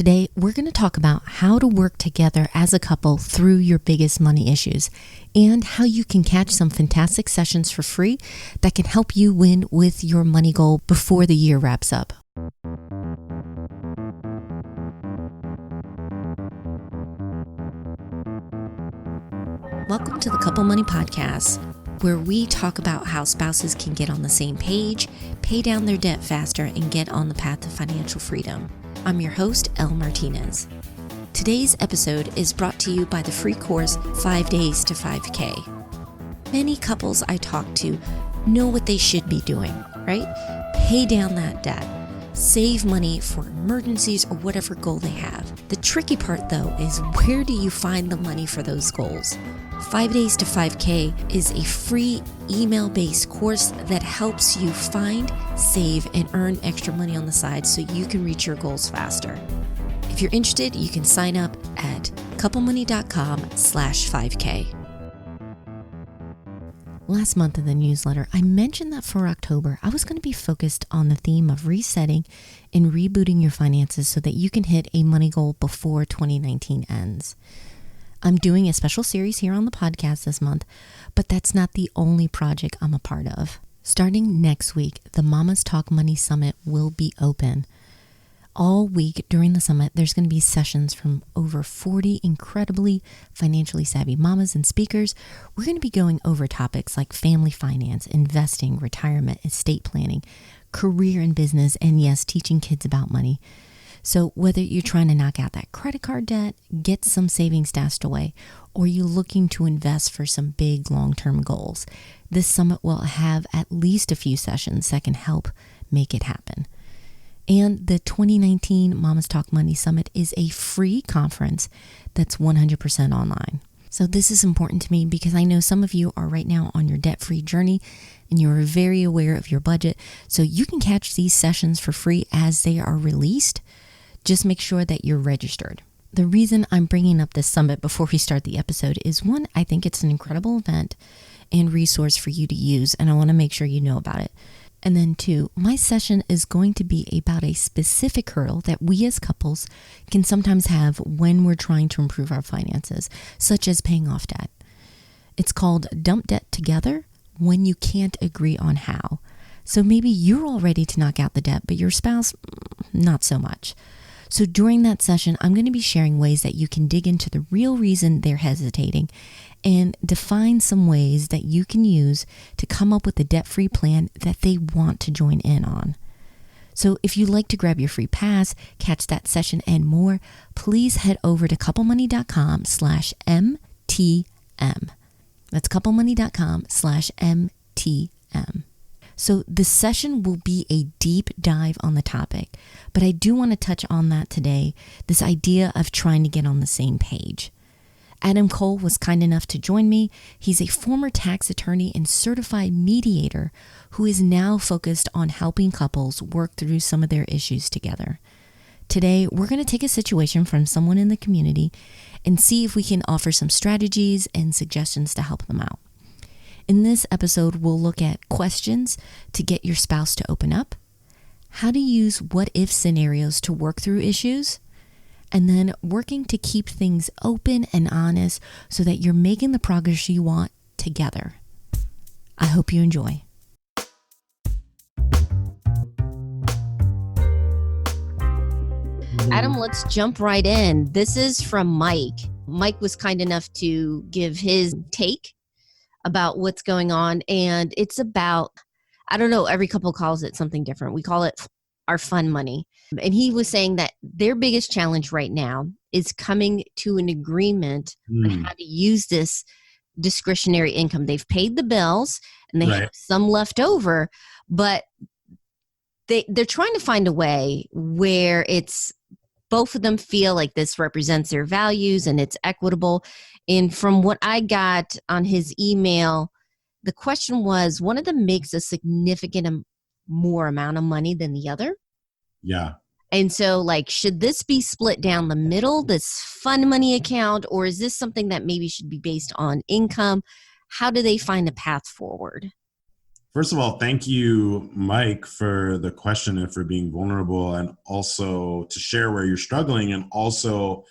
Today, we're going to talk about how to work together as a couple through your biggest money issues and how you can catch some fantastic sessions for free that can help you win with your money goal before the year wraps up. Welcome to the Couple Money Podcast, where we talk about how spouses can get on the same page, pay down their debt faster, and get on the path to financial freedom. I'm your host, Elle Martinez. Today's episode is brought to you by the free course, 5 Days to 5K. Many couples I talk to know what they should be doing, right? Pay down that debt, save money for emergencies or whatever goal they have. The tricky part, though, is where do you find the money for those goals? 5 Days to 5K is a free email-based course that helps you find, save, and earn extra money on the side so you can reach your goals faster. If you're interested, you can sign up at couplemoney.com/5K. Last month in the newsletter, I mentioned that for October, I was going to be focused on the theme of resetting and rebooting your finances so that you can hit a money goal before 2019 ends. I'm doing a special series here on the podcast this month, but that's not the only project I'm a part of. Starting next week, the Mamas Talk Money Summit will be open. All week during the summit, there's going to be sessions from over 40 incredibly financially savvy mamas and speakers. We're going to be going over topics like family finance, investing, retirement, estate planning, career and business, and yes, teaching kids about money. So whether you're trying to knock out that credit card debt, get some savings stashed away, or you're looking to invest for some big long-term goals, this summit will have at least a few sessions that can help make it happen. And the 2019 Mamas Talk Money Summit is a free conference that's 100% online. So this is important to me because I know some of you are right now on your debt-free journey and you're very aware of your budget. So you can catch these sessions for free as they are released. Just make sure that you're registered. The reason I'm bringing up this summit before we start the episode is one, I think it's an incredible event and resource for you to use, and I want to make sure you know about it. And then two, my session is going to be about a specific hurdle that we as couples can sometimes have when we're trying to improve our finances, such as paying off debt. It's called Dump Debt Together when you can't agree on how. So maybe you're all ready to knock out the debt, but your spouse, not so much. So during that session, I'm going to be sharing ways that you can dig into the real reason they're hesitating and define some ways that you can use to come up with a debt-free plan that they want to join in on. So if you'd like to grab your free pass, catch that session and more, please head over to couplemoney.com/MTM. That's couplemoney.com/MTM. So the session will be a deep dive on the topic, but I do want to touch on that today, this idea of trying to get on the same page. Adam Cole was kind enough to join me. He's a former tax attorney and certified mediator who is now focused on helping couples work through some of their issues together. Today, we're going to take a situation from someone in the community and see if we can offer some strategies and suggestions to help them out. In this episode, we'll look at questions to get your spouse to open up, how to use what-if scenarios to work through issues, and then working to keep things open and honest so that you're making the progress you want together. I hope you enjoy. Adam, let's jump right in. This is from Mike. Mike was kind enough to give his take about what's going on, and it's about, I don't know, every couple calls it something different. We call it our fun money. And he was saying that their biggest challenge right now is coming to an agreement on how to use this discretionary income. They've paid the bills and they have some left over, but they're trying to find a way where it's both of them feel like this represents their values and it's equitable. And from what I got on his email, the question was, one of them makes a significant more amount of money than the other. Yeah. And so, like, should this be split down the middle, this fun money account, or is this something that maybe should be based on income? How do they find a path forward? First of all, thank you, Mike, for the question and for being vulnerable and also to share where you're struggling. And also,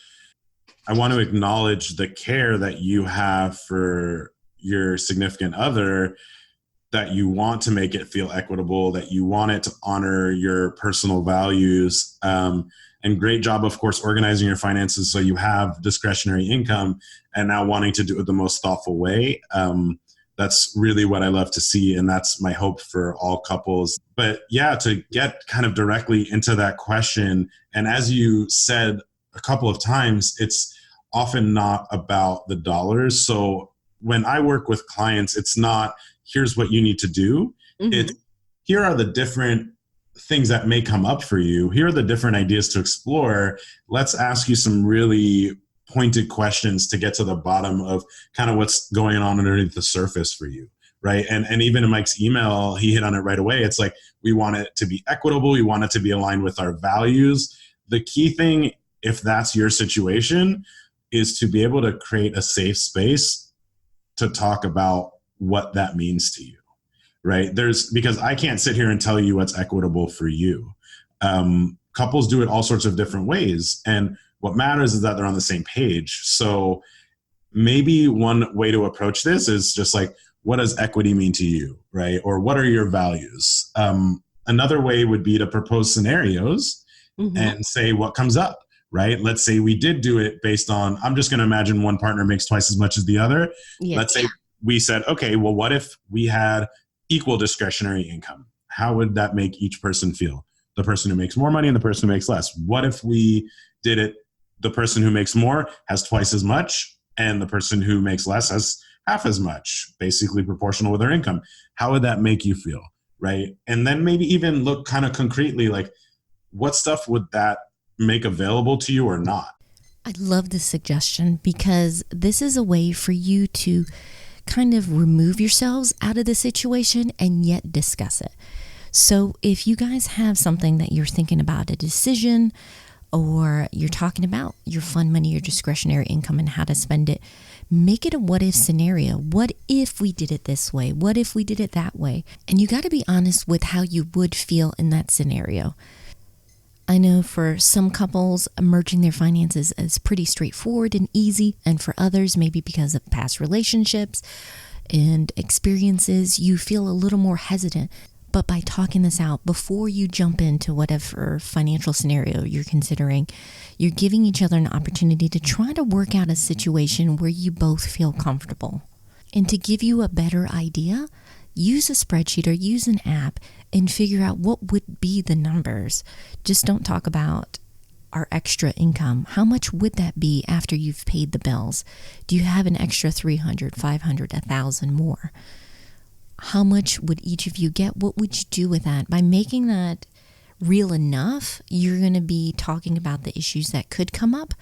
I want to acknowledge the care that you have for your significant other, that you want to make it feel equitable, that you want it to honor your personal values. And great job, of course, organizing your finances so you have discretionary income and now wanting to do it the most thoughtful way. That's really what I love to see. And that's my hope for all couples. But yeah, to get kind of directly into that question, and as you said a couple of times, it's often not about the dollars. So when I work with clients, it's not, here's what you need to do. Mm-hmm. It's, here are the different things that may come up for you. Here are the different ideas to explore. Let's ask you some really pointed questions to get to the bottom of kind of what's going on underneath the surface for you. Right. And even in Mike's email, he hit on it right away. It's like, we want it to be equitable. We want it to be aligned with our values. The key thing, if that's your situation, is to be able to create a safe space to talk about what that means to you, right? Because I can't sit here and tell you what's equitable for you. Couples do it all sorts of different ways. And what matters is that they're on the same page. So maybe one way to approach this is just like, what does equity mean to you, right? Or what are your values? Another way would be to propose scenarios and say what comes up, right? Let's say we did do it based on, I'm just going to imagine one partner makes twice as much as the other. Yes. Let's say we said, okay, well, what if we had equal discretionary income? How would that make each person feel? The person who makes more money and the person who makes less. What if we did it, the person who makes more has twice as much and the person who makes less has half as much, basically proportional with their income? How would that make you feel, right? And then maybe even look kind of concretely, like, what stuff would that make available to you or not? I love this suggestion because this is a way for you to kind of remove yourselves out of the situation and yet discuss it. So if you guys have something that you're thinking about, a decision, or you're talking about your fund money, your discretionary income, and how to spend it, make it a what if scenario. What if we did it this way? What if we did it that way? And you got to be honest with how you would feel in that scenario. I know for some couples, merging their finances is pretty straightforward and easy. And for others, maybe because of past relationships and experiences, you feel a little more hesitant. But by talking this out before you jump into whatever financial scenario you're considering, you're giving each other an opportunity to try to work out a situation where you both feel comfortable. And to give you a better idea, use a spreadsheet or use an app and figure out what would be the numbers. Just don't talk about our extra income. How much would that be after you've paid the bills? Do you have an extra 300, 500, 1,000 more? How much would each of you get? What would you do with that? By making that real enough, you're going to be talking about the issues that could come up.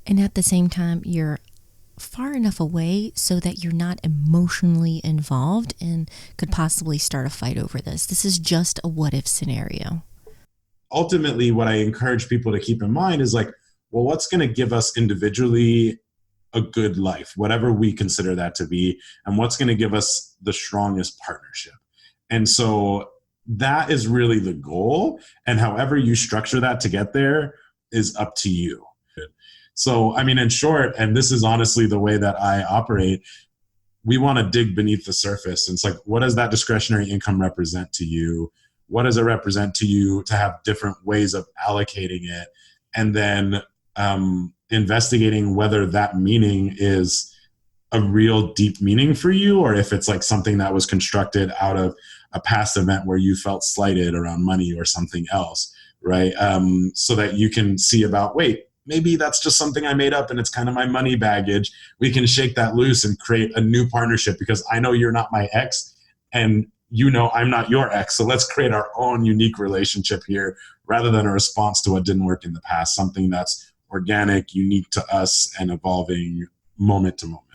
And at the same time, you're far enough away so that you're not emotionally involved and could possibly start a fight over this. This is just a what if scenario. Ultimately, what I encourage people to keep in mind is like, well, what's going to give us individually a good life, whatever we consider that to be, and what's going to give us the strongest partnership. And so that is really the goal. And however you structure that to get there is up to you. So, I mean, in short, and this is honestly the way that I operate, we want to dig beneath the surface. And it's like, what does that discretionary income represent to you? What does it represent to you to have different ways of allocating it? And then investigating whether that meaning is a real deep meaning for you, or if it's like something that was constructed out of a past event where you felt slighted around money or something else, right? So that you can see about, wait, maybe that's just something I made up and it's kind of my money baggage. We can shake that loose and create a new partnership because I know you're not my ex and you know I'm not your ex. So let's create our own unique relationship here rather than a response to what didn't work in the past, something that's organic, unique to us, and evolving moment to moment.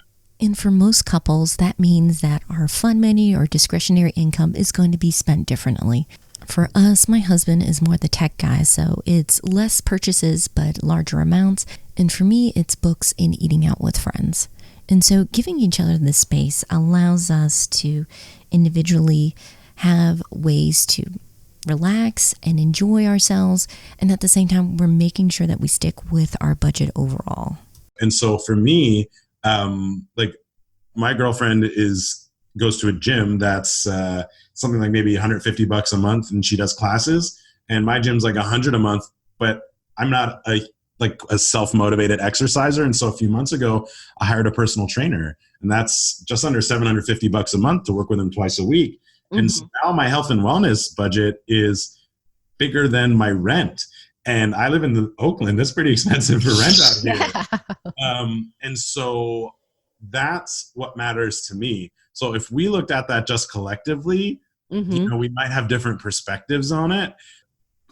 And for most couples, that means that our fund money or discretionary income is going to be spent differently. For us, my husband is more the tech guy, so it's less purchases but larger amounts. And for me, it's books and eating out with friends. And so giving each other this space allows us to individually have ways to relax and enjoy ourselves. And at the same time, we're making sure that we stick with our budget overall. And so for me, like my girlfriend goes to a gym that's something like maybe $150 a month, and she does classes. And my gym's like $100 a month, but I'm not a self-motivated exerciser. And so a few months ago, I hired a personal trainer, and that's just under $750 a month to work with him twice a week. Mm-hmm. And so now my health and wellness budget is bigger than my rent. And I live in Oakland. That's pretty expensive for rent out here. And so that's what matters to me. So if we looked at that just collectively, we might have different perspectives on it.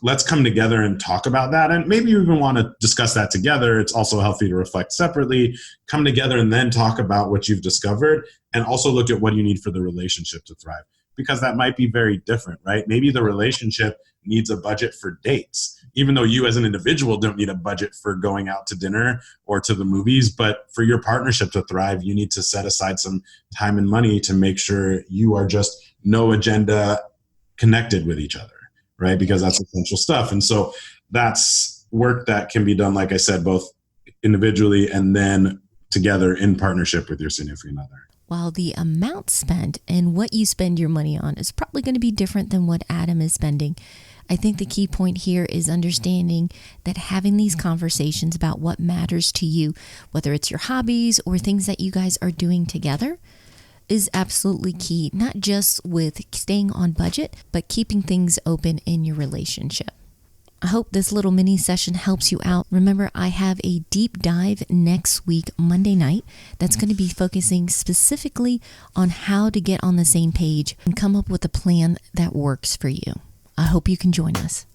Let's come together and talk about that. And maybe you even want to discuss that together. It's also healthy to reflect separately, come together and then talk about what you've discovered, and also look at what you need for the relationship to thrive, because that might be very different, right? Maybe the relationship needs a budget for dates, even though you as an individual don't need a budget for going out to dinner or to the movies. But for your partnership to thrive, you need to set aside some time and money to make sure you are just no agenda connected with each other, right? Because that's essential stuff. And so that's work that can be done, like I said, both individually and then together in partnership with your significant other. While the amount spent and what you spend your money on is probably going to be different than what Adam is spending, I think the key point here is understanding that having these conversations about what matters to you, whether it's your hobbies or things that you guys are doing together, is absolutely key, not just with staying on budget, but keeping things open in your relationship. I hope this little mini session helps you out. Remember, I have a deep dive next week, Monday night, that's going to be focusing specifically on how to get on the same page and come up with a plan that works for you. I hope you can join us.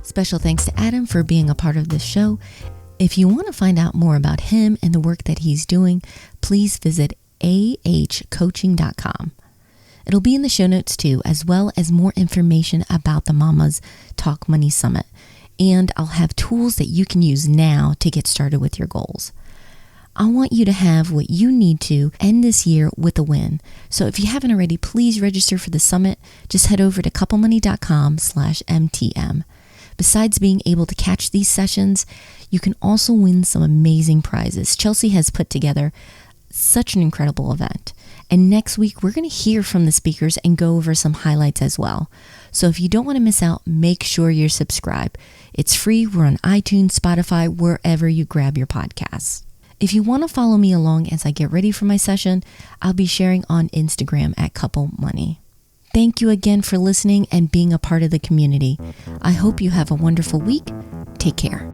Special thanks to Adam for being a part of this show. If you want to find out more about him and the work that he's doing, please visit ahcoaching.com. It'll be in the show notes too, as well as more information about the Mamas Talk Money Summit. And I'll have tools that you can use now to get started with your goals. I want you to have what you need to end this year with a win. So if you haven't already, please register for the summit. Just head over to couplemoney.com/MTM. Besides being able to catch these sessions, you can also win some amazing prizes. Chelsea has put together such an incredible event. And next week, we're going to hear from the speakers and go over some highlights as well. So if you don't want to miss out, make sure you're subscribed. It's free. We're on iTunes, Spotify, wherever you grab your podcasts. If you want to follow me along as I get ready for my session, I'll be sharing on Instagram at Couple Money. Thank you again for listening and being a part of the community. I hope you have a wonderful week. Take care.